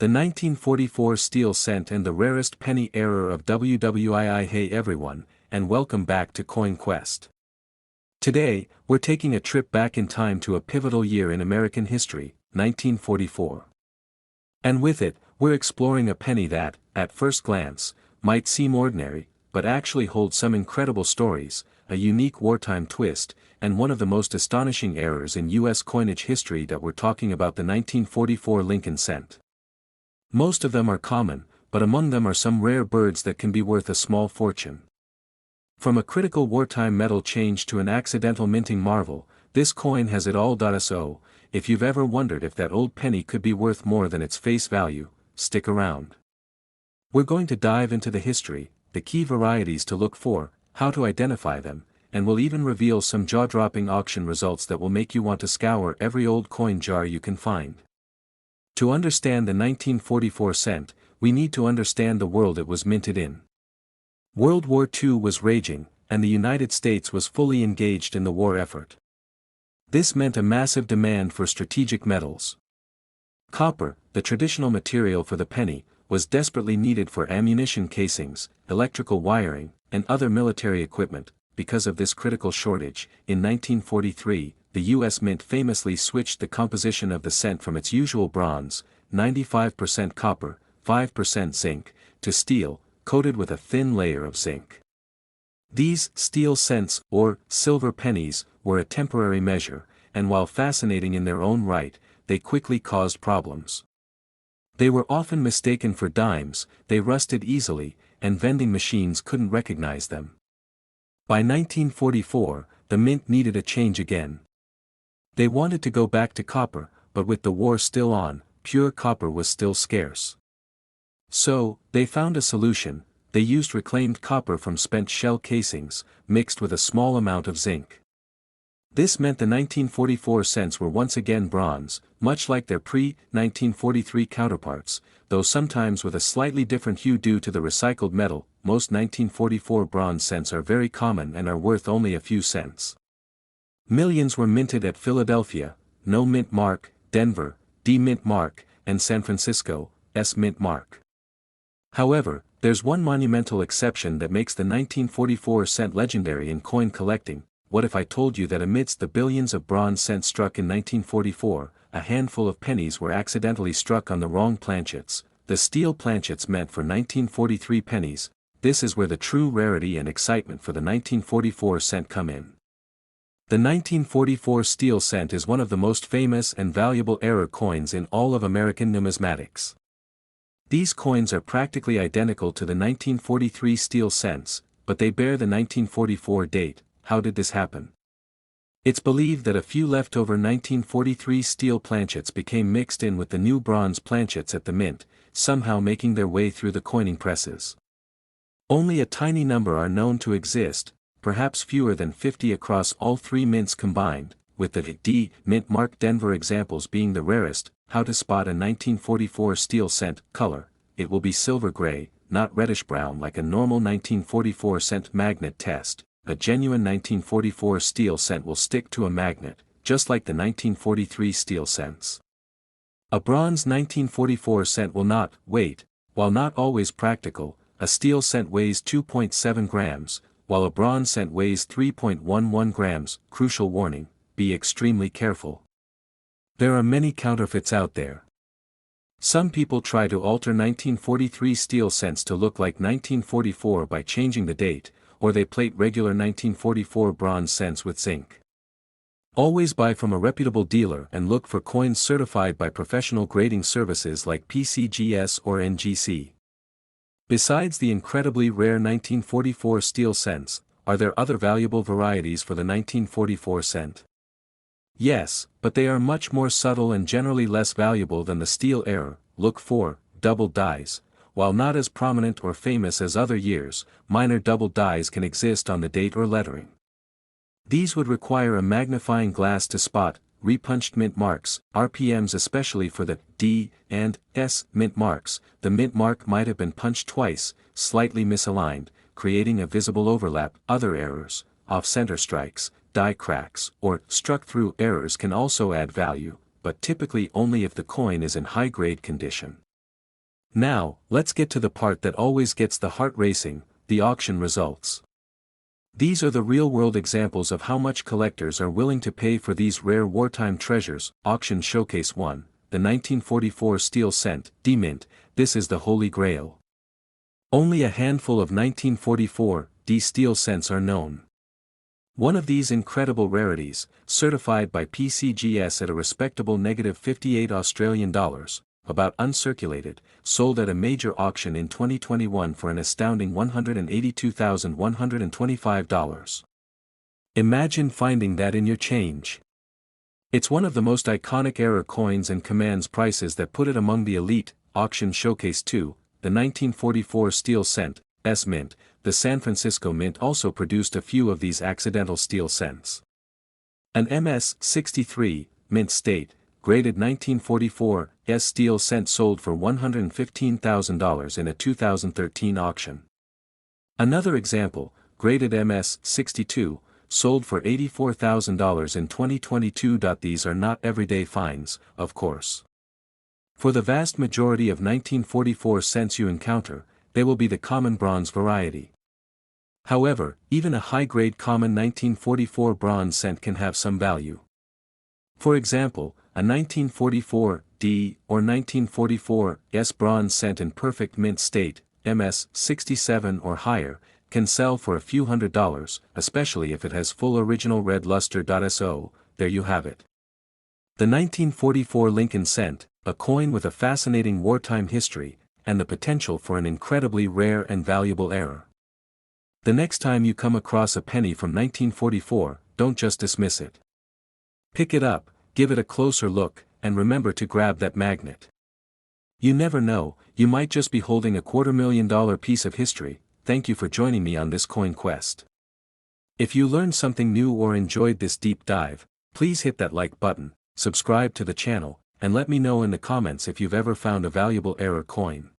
The 1944 steel cent and the rarest penny error of WWII. Hey everyone, and welcome back to Coin Quest. Today, we're taking a trip back in time to a pivotal year in American history, 1944. And with it, we're exploring a penny that, at first glance, might seem ordinary, but actually holds some incredible stories, a unique wartime twist, and one of the most astonishing errors in U.S. coinage history. That we're talking about the 1944 Lincoln cent. Most of them are common, but among them are some rare birds that can be worth a small fortune. From a critical wartime metal change to an accidental minting marvel, this coin has it all. So, if you've ever wondered if that old penny could be worth more than its face value, stick around. We're going to dive into the history, the key varieties to look for, how to identify them, and we'll even reveal some jaw-dropping auction results that will make you want to scour every old coin jar you can find. To understand the 1944 cent, we need to understand the world it was minted in. World War II was raging, and the United States was fully engaged in the war effort. This meant a massive demand for strategic metals. Copper, the traditional material for the penny, was desperately needed for ammunition casings, electrical wiring, and other military equipment. Because of this critical shortage, in 1943, the U.S. Mint famously switched the composition of the cent from its usual bronze, 95% copper, 5% zinc, to steel, coated with a thin layer of zinc. These steel cents, or silver pennies, were a temporary measure, and while fascinating in their own right, they quickly caused problems. They were often mistaken for dimes, they rusted easily, and vending machines couldn't recognize them. By 1944, the mint needed a change again. They wanted to go back to copper, but with the war still on, pure copper was still scarce. So, they found a solution. They used reclaimed copper from spent shell casings, mixed with a small amount of zinc. This meant the 1944 cents were once again bronze, much like their pre-1943 counterparts, though sometimes with a slightly different hue due to the recycled metal. Most 1944 bronze cents are very common and are worth only a few cents. Millions were minted at Philadelphia, No Mint Mark, Denver, D Mint Mark, and San Francisco, S Mint Mark. However, there's one monumental exception that makes the 1944 cent legendary in coin collecting. What if I told you that amidst the billions of bronze cents struck in 1944, a handful of pennies were accidentally struck on the wrong planchets, the steel planchets meant for 1943 pennies? This is where the true rarity and excitement for the 1944 cent come in. The 1944 steel cent is one of the most famous and valuable error coins in all of American numismatics. These coins are practically identical to the 1943 steel cents, but they bear the 1944 date. How did this happen? It's believed that a few leftover 1943 steel planchets became mixed in with the new bronze planchets at the mint, somehow making their way through the coining presses. Only a tiny number are known to exist, perhaps fewer than 50 across all three mints combined, with the D Mint Mark Denver examples being the rarest. How to spot a 1944 steel cent? Color: it will be silver gray, not reddish brown like a normal 1944 cent magnet test. A genuine 1944 steel cent will stick to a magnet, just like the 1943 steel cents. A bronze 1944 cent will not. While not always practical, a steel cent weighs 2.7 grams, while a bronze cent weighs 3.11 grams. Crucial warning: be extremely careful. There are many counterfeits out there. Some people try to alter 1943 steel cents to look like 1944 by changing the date, or they plate regular 1944 bronze cents with zinc. Always buy from a reputable dealer and look for coins certified by professional grading services like PCGS or NGC. Besides the incredibly rare 1944 steel cents, are there other valuable varieties for the 1944 cent? Yes, but they are much more subtle and generally less valuable than the steel error. Look for double dies. While not as prominent or famous as other years, minor double dies can exist on the date or lettering. These would require a magnifying glass to spot. Repunched mint marks, RPMs especially for the D and S mint marks. The mint mark might have been punched twice, slightly misaligned, creating a visible overlap. Other errors, off-center strikes, die cracks, or struck-through errors can also add value, but typically only if the coin is in high-grade condition. Now, let's get to the part that always gets the heart racing, the auction results. These are the real-world examples of how much collectors are willing to pay for these rare wartime treasures. Auction Showcase 1, the 1944 steel cent, D-Mint. This is the Holy Grail. Only a handful of 1944 D steel cents are known. One of these incredible rarities, certified by PCGS at a respectable -58 Australian dollars, about uncirculated, sold at a major auction in 2021 for an astounding $182,125. Imagine finding that in your change. It's one of the most iconic era coins and commands prices that put it among the elite. Auction Showcase 2, the 1944 steel cent, S-Mint. The San Francisco Mint also produced a few of these accidental steel cents. An MS-63, Mint State, graded 1944 S steel cent sold for $115,000 in a 2013 auction. Another example, graded MS-62, sold for $84,000 in 2022. These are not everyday finds, of course. For the vast majority of 1944 cents you encounter, they will be the common bronze variety. However, even a high-grade common 1944 bronze cent can have some value. For example, a 1944 D or 1944 S bronze cent in perfect mint state, MS 67 or higher, can sell for a few $100s, especially if it has full original red luster. So, there you have it. The 1944 Lincoln cent, a coin with a fascinating wartime history, and the potential for an incredibly rare and valuable era. The next time you come across a penny from 1944, don't just dismiss it. Pick it up, give it a closer look, and remember to grab that magnet. You never know, you might just be holding a $250,000 piece of history. Thank you for joining me on this coin quest. If you learned something new or enjoyed this deep dive, please hit that like button, subscribe to the channel, and let me know in the comments if you've ever found a valuable era coin.